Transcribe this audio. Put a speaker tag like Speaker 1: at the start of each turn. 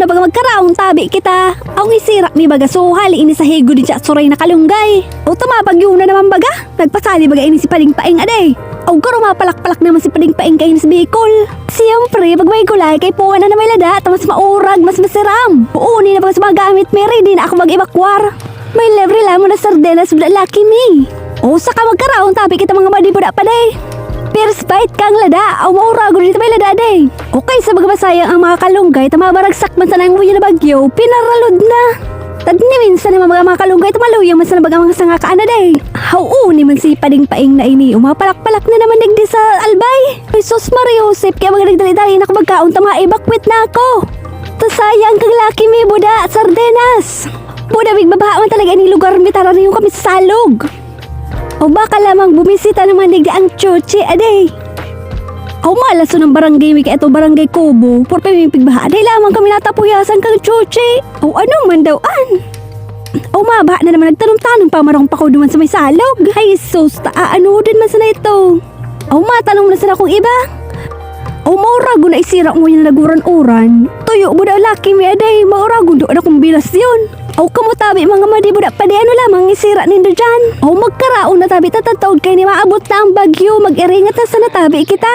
Speaker 1: na baga magkaraong tabi kita. Ang isira mi baga so hali ini sa higo din siya suray na kalunggay. O tumapag yun na naman baga. Nagpasali baga ini si Pading Paing aday. O karo mapalak-palak naman si Pading Paing kayo sa Bicol. Siyempre pag may kulay kay puwan na may lada at mas maurag, mas masiram. Puuni na baga sa mga gamit may ready na ako mag-evacuar. May libre lamon na sardenas sa laki mi. O saka magkaraong tabi kita mga madi budak paday. First bite kang lada, aw maurago dito may lada day. Okay sa bagmasayang ang mga kalunggay, tamabaragsak man sa nang na bagyo, pinaralod na. Tagni minsan naman mga kalunggay, tumaluyang man sa nabaga mga sanga kaana day. Ni man si Pading Paing na ini, umapalak-palak na naman nagdi sa albay. Ay sus Mariosep, kaya mga nagdali-dali na kabagkaon, tama-evacuate na ako. Tasayang kang laki mi, buda, sardenas. Buda, big babaha man talaga ini lugar, mitara na yung kami sa salog. O baka lamang bumisita naman digdi ang Chuchi aday. O malaso ng barangay wika ito barangay Kubo. Por pamipigbaha aday lamang kami natapuyasan kang Chuchi. O anong mandawaan? O mabaha na naman nagtanong-tanong pa marong pa ko duman sa may salog. Ay sus, ano din man sana ito. O matanong na sana kung iba. O maurago na isira mo yung naguran-uran. Tuyo buda laki mi aday, maurago doon akong bilasyon. O kamutabi mga madi budak pa di ano lamang isira nindo dyan. O magkaraon na tabi tatataod kayo ni maabot na ang bagyo, mag-iringat na sa natabi kita.